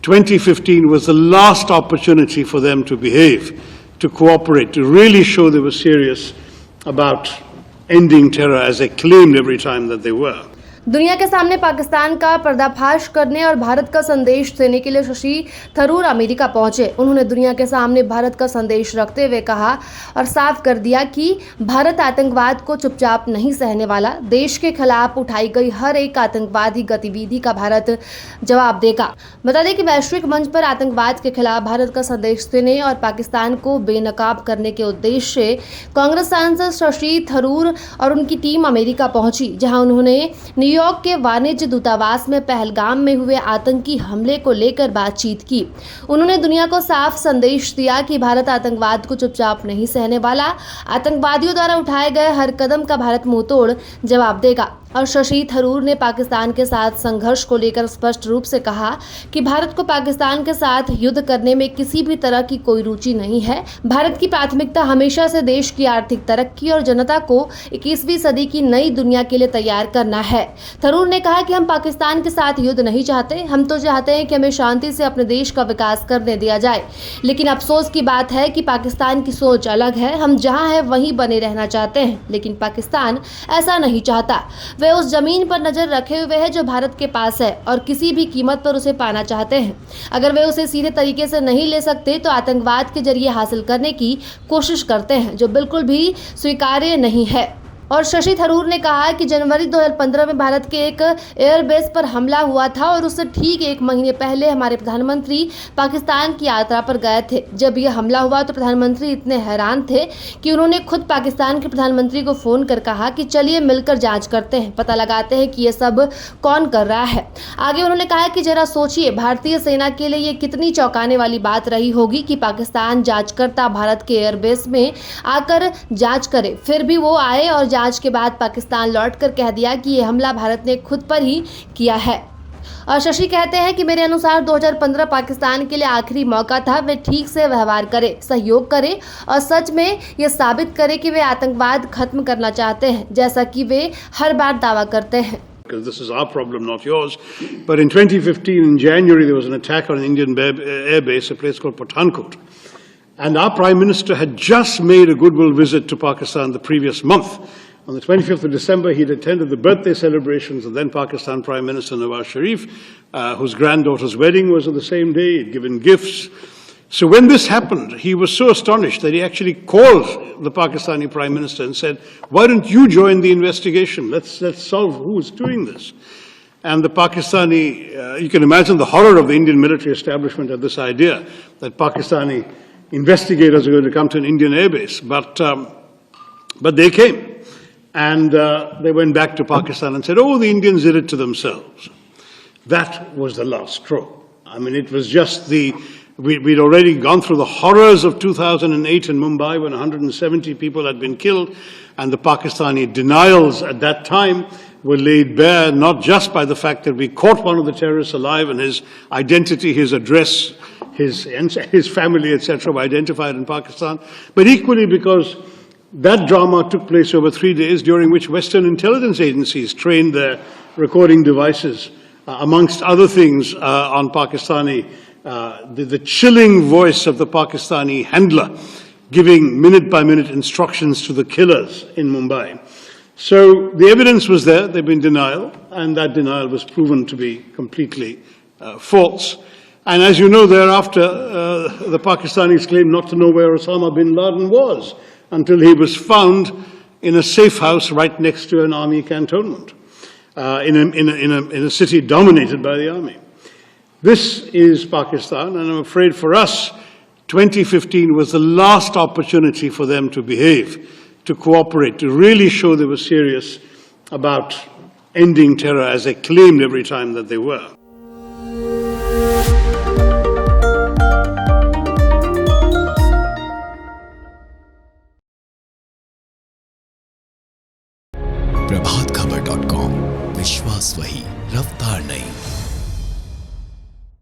2015 was the last opportunity for them to behave, to cooperate, to really show they were serious about ending terror as they claimed every time that they were. दुनिया के सामने पाकिस्तान का पर्दाफाश करने और भारत का संदेश देने के लिए शशि थरूर अमेरिका पहुंचे। उन्होंने दुनिया के सामने भारत का संदेश रखते हुए कहा और साफ कर दिया कि भारत आतंकवाद को चुपचाप नहीं सहने वाला। देश के खिलाफ उठाई गई हर एक आतंकवादी गतिविधि का भारत जवाब देगा। बता दें कि वैश्विक मंच पर आतंकवाद के खिलाफ भारत का संदेश देने और पाकिस्तान को बेनकाब करने के उद्देश्य से कांग्रेस सांसद शशि थरूर और उनकी टीम अमेरिका पहुंची, जहां उन्होंने न्यूयॉर्क के वाणिज्य दूतावास में पहलगाम में हुए आतंकी हमले को लेकर बातचीत की। उन्होंने दुनिया को साफ संदेश दिया कि भारत आतंकवाद को चुपचाप नहीं सहने वाला। आतंकवादियों द्वारा उठाए गए हर कदम का भारत मुंहतोड़ जवाब देगा। और शशि थरूर ने पाकिस्तान के साथ संघर्ष को लेकर स्पष्ट रूप से कहा कि भारत को पाकिस्तान के साथ युद्ध करने में किसी भी तरह की कोई रुचि नहीं है। भारत की प्राथमिकता हमेशा से देश की आर्थिक तरक्की और जनता को 21वीं सदी की नई दुनिया के लिए तैयार करना है। थरूर ने कहा कि हम पाकिस्तान के साथ युद्ध नहीं चाहते, हम तो चाहते हैं कि हमें शांति से अपने देश का विकास करने दिया जाए। लेकिन अफसोस की बात है कि पाकिस्तान की सोच अलग है। हम जहां हैं वहीं बने रहना चाहते हैं, लेकिन पाकिस्तान ऐसा नहीं चाहता। वे उस जमीन पर नजर रखे हुए हैं जो भारत के पास है और किसी भी कीमत पर उसे पाना चाहते हैं। अगर वे उसे सीधे तरीके से नहीं ले सकते तो आतंकवाद के जरिए हासिल करने की कोशिश करते हैं, जो बिल्कुल भी स्वीकार्य नहीं है। और शशि थरूर ने कहा कि जनवरी 2015 में भारत के एक एयरबेस पर हमला हुआ था और उससे ठीक 1 महीने पहले हमारे प्रधानमंत्री पाकिस्तान की यात्रा पर गए थे। जब यह हमला हुआ तो प्रधानमंत्री इतने हैरान थे कि उन्होंने खुद पाकिस्तान के प्रधानमंत्री को फ़ोन कर कहा कि चलिए मिलकर जांच करते हैं, पता लगाते हैं कि ये सब कौन कर रहा है। आगे उन्होंने कहा कि जरा सोचिए, भारतीय सेना के लिए ये कितनी चौंकाने वाली बात रही होगी कि पाकिस्तान जांचकर्ता भारत के एयरबेस में आकर जाँच करे। फिर भी वो आए और जांच के बाद पाकिस्तान लौटकर कह दिया कि यह हमला भारत ने खुद पर ही किया है। और शशि कहते हैं कि मेरे अनुसार 2015 पाकिस्तान के लिए आखिरी मौका था। वे ठीक से व्यवहार करें, सहयोग करें और सच में ये साबित करें कि वे आतंकवाद खत्म करना चाहते हैं, जैसा कि वे हर बार दावा करते हैं। Because this is our problem, not yours. But in 2015, in January, there was an attack on an Indian air base, a place called Pathankot. And our Prime Minister had just made a goodwill visit to Pakistan the previous month. On the 25th of December, he'd attended the birthday celebrations of then Pakistan Prime Minister Nawaz Sharif, whose granddaughter's wedding was on the same day. He'd given gifts. So when this happened, he was so astonished that he actually called the Pakistani Prime Minister and said, "Why don't you join the investigation? Let's solve who is doing this." And the Pakistani, you can imagine the horror of the Indian military establishment at this idea that Pakistani investigators are going to come to an Indian airbase. But they came. And they went back to Pakistan and said, "Oh, the Indians did it to themselves." That was the last straw. I mean, it was just we'd already gone through the horrors of 2008 in Mumbai when 170 people had been killed, and the Pakistani denials at that time were laid bare not just by the fact that we caught one of the terrorists alive and his identity, his address, his family, etc., were identified in Pakistan, but equally because that drama took place over 3 days, during which Western intelligence agencies trained their recording devices, amongst other things, on Pakistani, the chilling voice of the Pakistani handler, giving minute-by-minute instructions to the killers in Mumbai. So the evidence was there, there'd been denial, and that denial was proven to be completely false. And as you know, thereafter, the Pakistanis claimed not to know where Osama bin Laden was, until he was found in a safe house right next to an army cantonment, in a city dominated by the army. This is Pakistan, and I'm afraid for us, 2015 was the last opportunity for them to behave, to cooperate, to really show they were serious about ending terror as they claimed every time that they were.